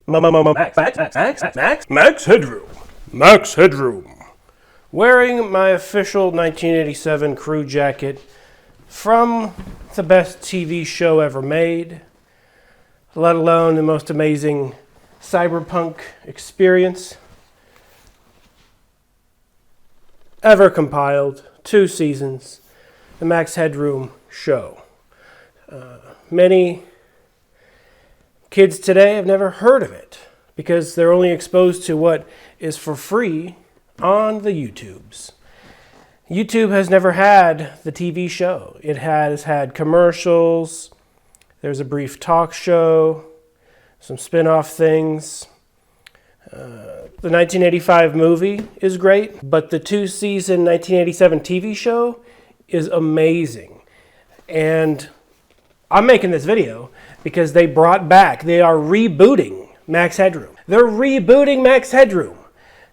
Max Headroom. Max Headroom. Wearing my official 1987 crew jacket from the best TV show ever made, let alone the most amazing cyberpunk experience ever compiled. 2 seasons, the Max Headroom show. Many kids today have never heard of it because they're only exposed to what is for free on the YouTubes. YouTube has never had the TV show. It has had commercials, there's a brief talk show, some spin-off things. The 1985 movie is great, but the 2-season 1987 TV show is amazing. And I'm making this video because they are rebooting Max Headroom. They're rebooting Max Headroom,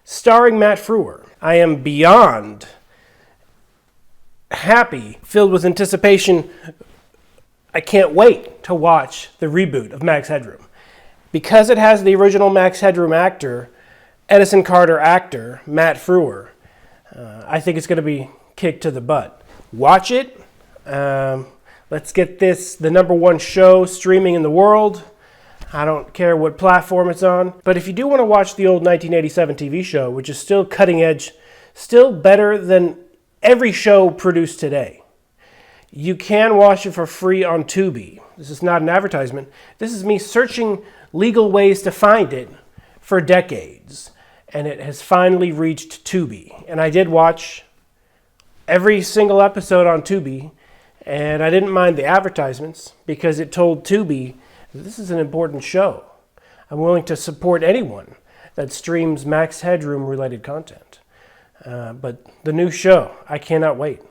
starring Matt Frewer. I am beyond happy, filled with anticipation. I can't wait to watch the reboot of Max Headroom. Because it has the original Max Headroom actor, Edison Carter actor, Matt Frewer, I think it's going to be kicked to the butt. Watch it. Let's get this the #1 show streaming in the world. I don't care what platform it's on. But if you do want to watch the old 1987 TV show, which is still cutting edge, still better than every show produced today, you can watch it for free on Tubi. This is not an advertisement. This is me searching legal ways to find it for decades. And it has finally reached Tubi. And I did watch every single episode on Tubi. And I didn't mind the advertisements because it told Tubi that this is an important show. I'm willing to support anyone that streams Max Headroom related content. But the new show, I cannot wait.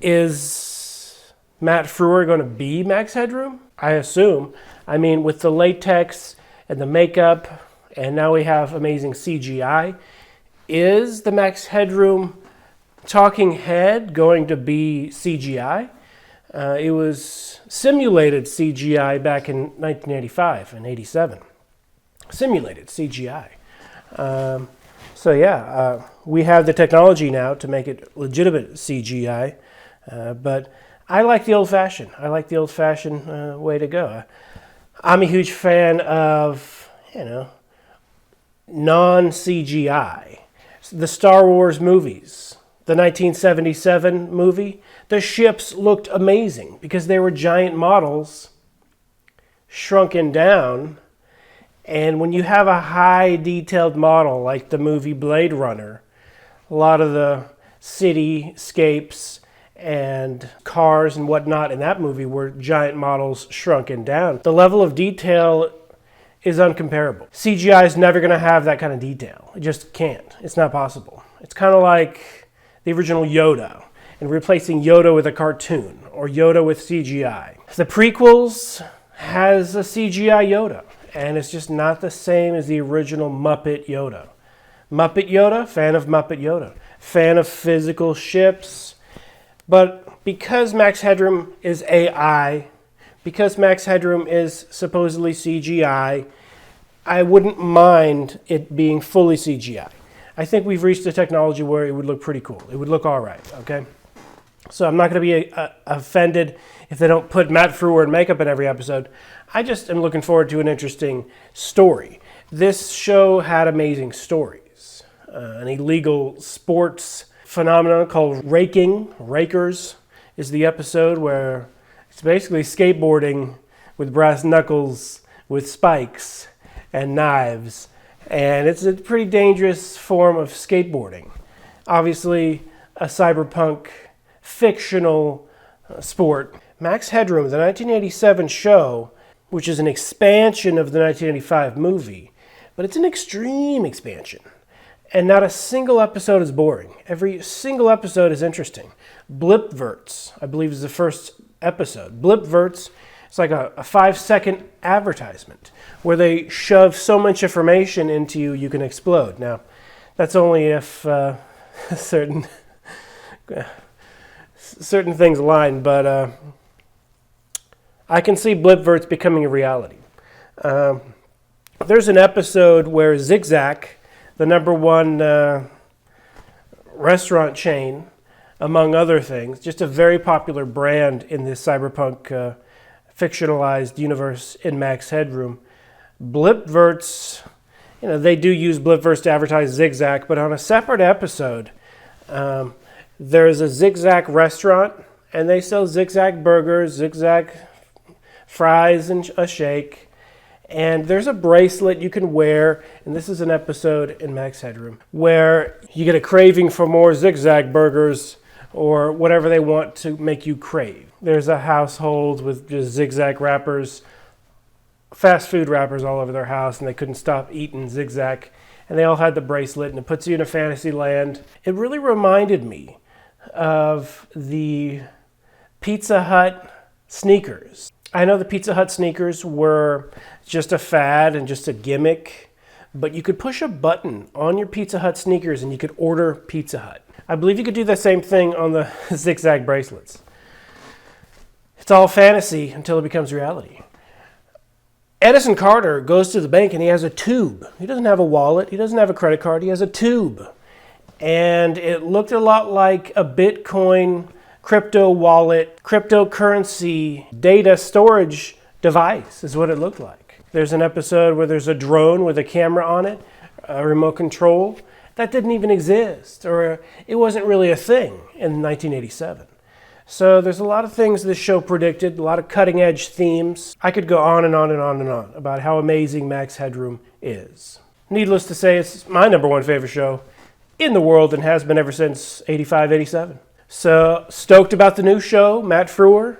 Is Matt Frewer going to be Max Headroom? I assume. I mean, with the latex and the makeup, and now we have amazing CGI. Is the Max Headroom talking head going to be CGI? It was simulated CGI back in 1985 and 87. Simulated CGI. We have the technology now to make it legitimate CGI. But I like the old-fashioned. I like the old-fashioned way to go. I'm a huge fan of, non-CGI. The Star Wars movies. The 1977 movie, the ships looked amazing because they were giant models shrunken down. And when you have a high detailed model like the movie Blade Runner, a lot of the cityscapes and cars and whatnot in that movie were giant models shrunken down. The level of detail is uncomparable. CGI is never going to have that kind of detail. It just can't. It's not possible. It's kind of like the original Yoda and replacing Yoda with a cartoon or Yoda with CGI. The prequels has a CGI Yoda, and it's just not the same as the original Muppet Yoda. Muppet Yoda, fan of Muppet Yoda, fan of physical ships. But because Max Headroom is AI, because Max Headroom is supposedly CGI, I wouldn't mind it being fully CGI. I think we've reached a technology where it would look pretty cool. It would look all right, okay? So I'm not going to be offended if they don't put Matt Frewer in makeup in every episode. I just am looking forward to an interesting story. This show had amazing stories. An illegal sports phenomenon called raking. Rakers is the episode where it's basically skateboarding with brass knuckles, with spikes and knives. And it's a pretty dangerous form of skateboarding. Obviously, a cyberpunk fictional sport. Max Headroom, the 1987 show, which is an expansion of the 1985 movie, but it's an extreme expansion. And not a single episode is boring. Every single episode is interesting. Blipverts, I believe, is the first episode. Blipverts, it's like a 5-second advertisement where they shove so much information into you, you can explode. Now, that's only if certain things align, but I can see Blipverts becoming a reality. There's an episode where Zigzag, the number one restaurant chain, among other things, just a very popular brand in this cyberpunk fictionalized universe in Max Headroom, Blipverts, they do use Blipverts to advertise Zigzag, but on a separate episode, there's a Zigzag restaurant, and they sell Zigzag burgers, Zigzag fries, and a shake. And there's a bracelet you can wear, and this is an episode in Max Headroom, where you get a craving for more Zigzag burgers or whatever they want to make you crave. There's a household with just Zigzag wrappers, fast food wrappers all over their house, and they couldn't stop eating Zigzag. And they all had the bracelet, and it puts you in a fantasy land. It really reminded me of the Pizza Hut sneakers. I know the Pizza Hut sneakers were just a fad and just a gimmick, but you could push a button on your Pizza Hut sneakers and you could order Pizza Hut. I believe you could do the same thing on the Zigzag bracelets. It's all fantasy until it becomes reality. Edison Carter goes to the bank and he has a tube. He doesn't have a wallet. He doesn't have a credit card. He has a tube. And it looked a lot like a Bitcoin crypto wallet, cryptocurrency data storage device is what it looked like. There's an episode where there's a drone with a camera on it, a remote control. That didn't even exist, or it wasn't really a thing in 1987. So there's a lot of things this show predicted, a lot of cutting edge themes. I could go on and on and on and on about how amazing Max Headroom is. Needless to say, it's my number one favorite show in the world and has been ever since 85, 87. So stoked about the new show, Matt Frewer.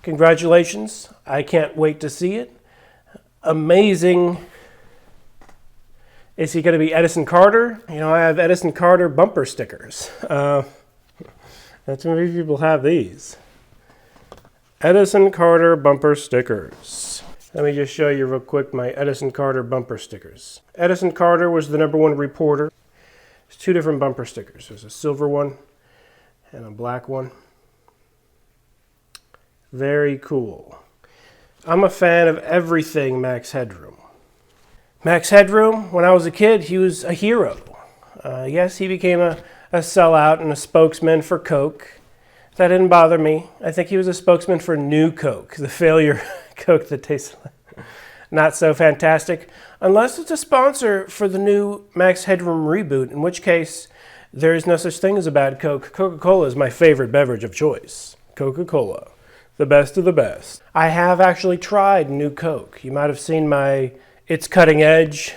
Congratulations. I can't wait to see it. Amazing. Is he going to be Edison Carter? I have Edison Carter bumper stickers. Not too many people have these. Edison Carter bumper stickers. Let me just show you real quick my Edison Carter bumper stickers. Edison Carter was the number one reporter. There's two different bumper stickers. There's a silver one and a black one. Very cool. I'm a fan of everything Max Headroom. Max Headroom, when I was a kid, he was a hero. Yes, he became a sellout and a spokesman for Coke. That didn't bother me. I think he was a spokesman for New Coke, the failure Coke that tastes not so fantastic, unless it's a sponsor for the new Max Headroom Reboot, in which case there is no such thing as a bad Coke. Coca-Cola is my favorite beverage of choice. Coca-Cola, the best of the best. I have actually tried New Coke. You might have seen my It's Cutting Edge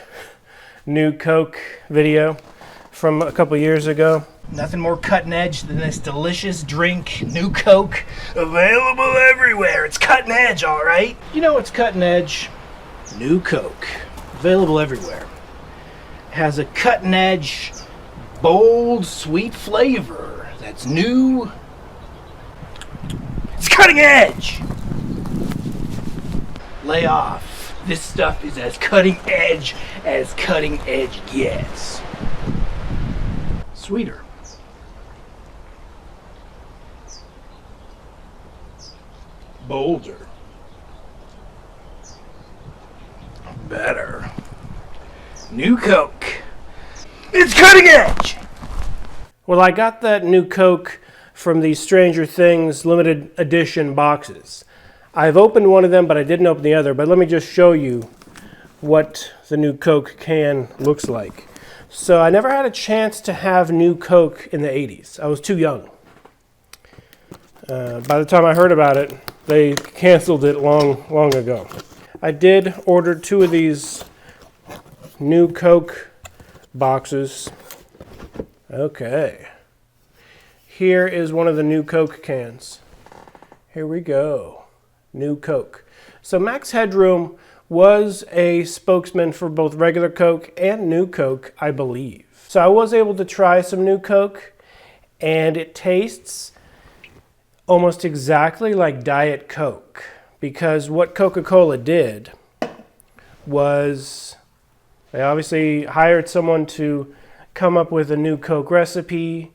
New Coke video from a couple years ago. Nothing more cutting edge than this delicious drink, New Coke. Available everywhere. It's cutting edge, all right? You know what's cutting edge? New Coke. Available everywhere. Has a cutting edge, bold, sweet flavor that's new. It's cutting edge! Lay off. This stuff is as cutting edge gets. Sweeter. Bolder. Better. New Coke. It's cutting edge! Well, I got that New Coke from the Stranger Things limited edition boxes. I've opened one of them, but I didn't open the other. But let me just show you what the New Coke can looks like. So I never had a chance to have New Coke in the 80s. I was too young. By the time I heard about it, they canceled it long ago. I did order 2 of these New Coke boxes. Okay. Here is one of the New Coke cans. Here we go. New Coke. So Max Headroom was a spokesman for both regular Coke and New Coke, I believe. So I was able to try some New Coke, and it tastes almost exactly like Diet Coke. Because what Coca-Cola did was they obviously hired someone to come up with a new Coke recipe.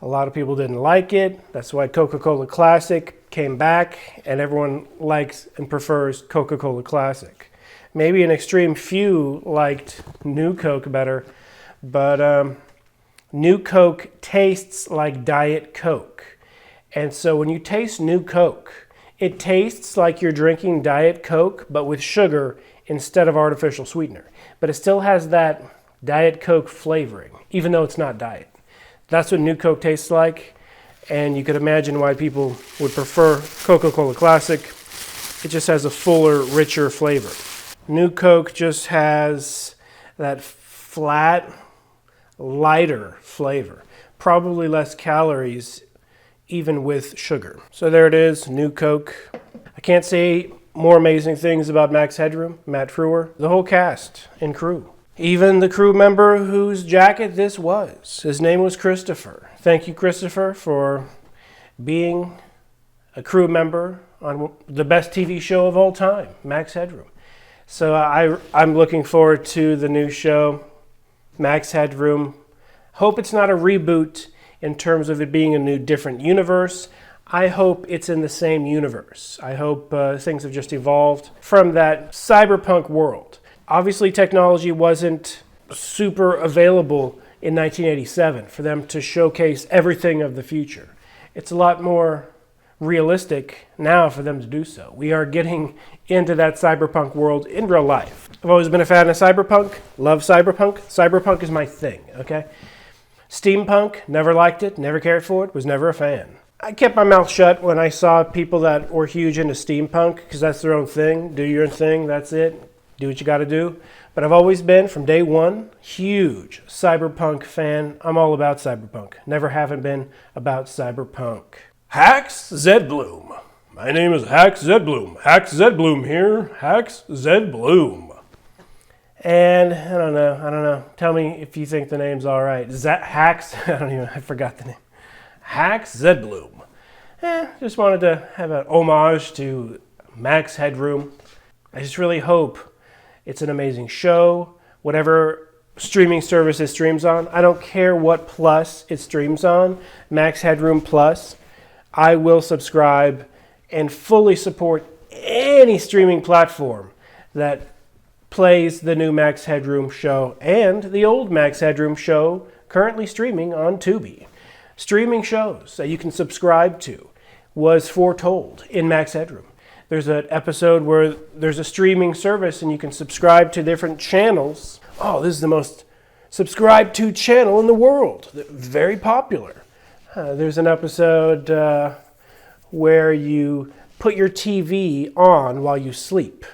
A lot of people didn't like it. That's why Coca-Cola Classic came back, and everyone likes and prefers Coca-Cola Classic. Maybe an extreme few liked New Coke better, but New Coke tastes like Diet Coke. And so when you taste New Coke, it tastes like you're drinking Diet Coke, but with sugar instead of artificial sweetener. But it still has that Diet Coke flavoring, even though it's not diet. That's what New Coke tastes like, and you could imagine why people would prefer Coca-Cola Classic. It just has a fuller, richer flavor. New Coke just has that flat, lighter flavor. Probably less calories, even with sugar. So there it is, New Coke. I can't say more amazing things about Max Headroom, Matt Frewer, the whole cast and crew. Even the crew member whose jacket this was. His name was Christopher. Thank you, Christopher, for being a crew member on the best TV show of all time, Max Headroom. So I'm looking forward to the new show, Max Headroom. Hope it's not a reboot in terms of it being a new, different universe. I hope it's in the same universe. I hope things have just evolved from that cyberpunk world. Obviously, technology wasn't super available in 1987 for them to showcase everything of the future. It's a lot more realistic now for them to do so. We are getting into that cyberpunk world in real life. I've always been a fan of cyberpunk, love cyberpunk. Cyberpunk is my thing, okay? Steampunk, never liked it, never cared for it, was never a fan. I kept my mouth shut when I saw people that were huge into steampunk, because that's their own thing. Do your thing, that's it. Do what you got to do. But I've always been, from day one, huge cyberpunk fan. I'm all about cyberpunk. Never haven't been about cyberpunk. Hacks Zedbloom. My name is Hacks Zedbloom. Hacks Zedbloom here. Hacks Zedbloom. And I don't know. Tell me if you think the name's all right. Is that Hacks? I forgot the name. Hacks Zedbloom. Just wanted to have an homage to Max Headroom. I just really hope it's an amazing show. Whatever streaming service it streams on, I don't care what plus it streams on, Max Headroom Plus, I will subscribe and fully support any streaming platform that plays the new Max Headroom show and the old Max Headroom show currently streaming on Tubi. Streaming shows that you can subscribe to was foretold in Max Headroom. There's an episode where there's a streaming service and you can subscribe to different channels. Oh, this is the most subscribed to channel in the world. Very popular. There's an episode where you put your TV on while you sleep.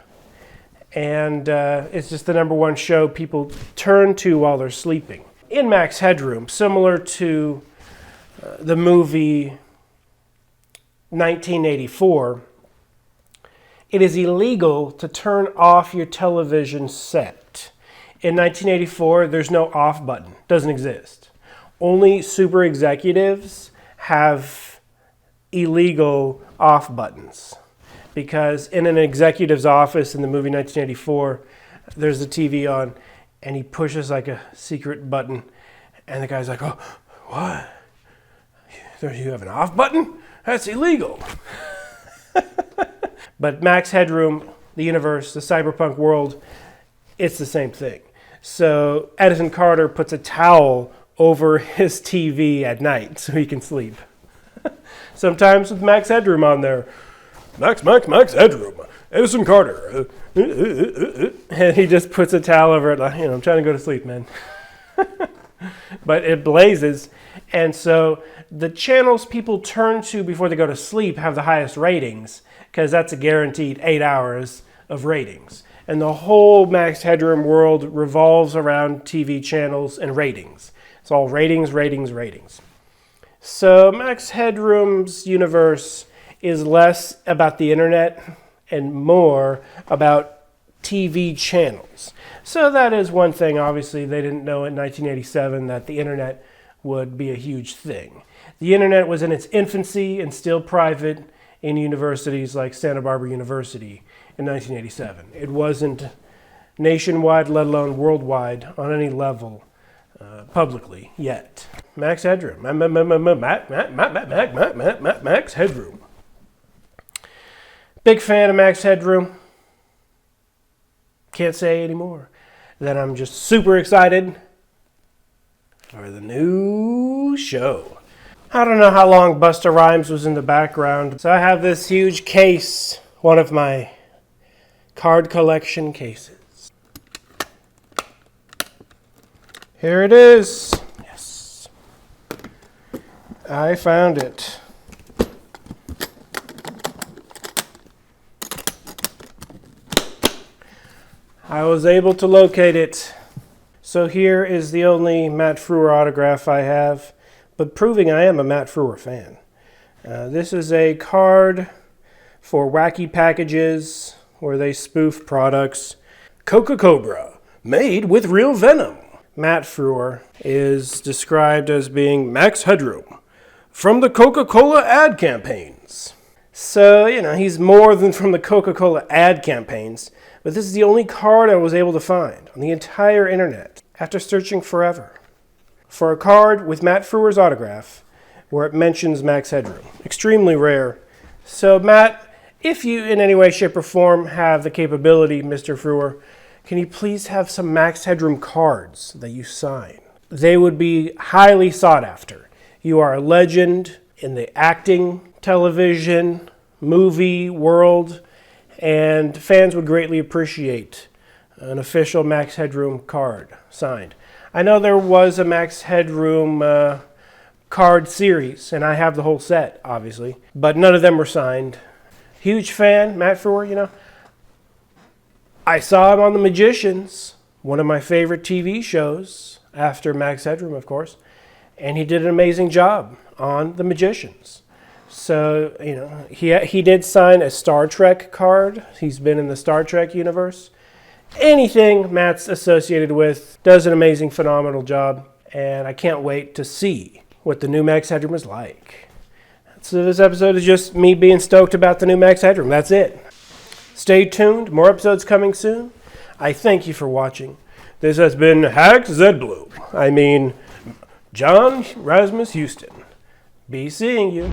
And it's just the number one show people turn to while they're sleeping. In Max Headroom, similar to the movie 1984, it is illegal to turn off your television set. In 1984, there's no off button. Doesn't exist. Only super executives have illegal off buttons. Because in an executive's office in the movie 1984, there's the TV on, and he pushes like a secret button, and the guy's like, oh, what? You have an off button? That's illegal. But Max Headroom, the universe, the cyberpunk world, it's the same thing. So Edison Carter puts a towel over his TV at night so he can sleep. Sometimes with Max Headroom on there. Max Headroom. Edison Carter. And he just puts a towel over it like, I'm trying to go to sleep, man. But it blazes. And so the channels people turn to before they go to sleep have the highest ratings, because that's a guaranteed 8 hours of ratings. And the whole Max Headroom world revolves around TV channels and ratings. It's all ratings. So Max Headroom's universe is less about the internet and more about TV channels. So that is one thing. Obviously, they didn't know in 1987 that the internet would be a huge thing. The internet was in its infancy and still private in universities like Santa Barbara University in 1987. It wasn't nationwide, let alone worldwide, on any level publicly yet. Max Headroom. Max Headroom. Big fan of Max Headroom. can't say anymore. Then I'm just super excited for the new show. I don't know how long Busta Rhymes was in the background. So I have this huge case, one of my card collection cases. Here it is. Yes. I found it. I was able to locate it. So here is the only Matt Frewer autograph I have, but proving I am a Matt Frewer fan. This is a card for wacky packages where they spoof products. Coca-Cobra, made with real venom. Matt Frewer is described as being Max Headroom from the Coca-Cola ad campaigns. So, he's more than from the Coca-Cola ad campaigns, but this is the only card I was able to find on the entire internet after searching forever for a card with Matt Frewer's autograph where it mentions Max Headroom. Extremely rare. So, Matt, if you in any way, shape, or form have the capability, Mr. Frewer, can you please have some Max Headroom cards that you sign? They would be highly sought after. You are a legend in the acting, television, movie world, and fans would greatly appreciate an official Max Headroom card signed. I know there was a Max Headroom card series, and I have the whole set, obviously, but none of them were signed. Huge fan, Matt Frewer, I saw him on The Magicians, one of my favorite TV shows, after Max Headroom, of course, and he did an amazing job on The Magicians. So, he did sign a Star Trek card. He's been in the Star Trek universe. Anything Matt's associated with does an amazing, phenomenal job, and I can't wait to see what the new Max Headroom is like. So this episode is just me being stoked about the new Max Headroom. That's it. Stay tuned. More episodes coming soon. I thank you for watching. This has been Hack Zedblue. John Rasmus Houston. Be seeing you.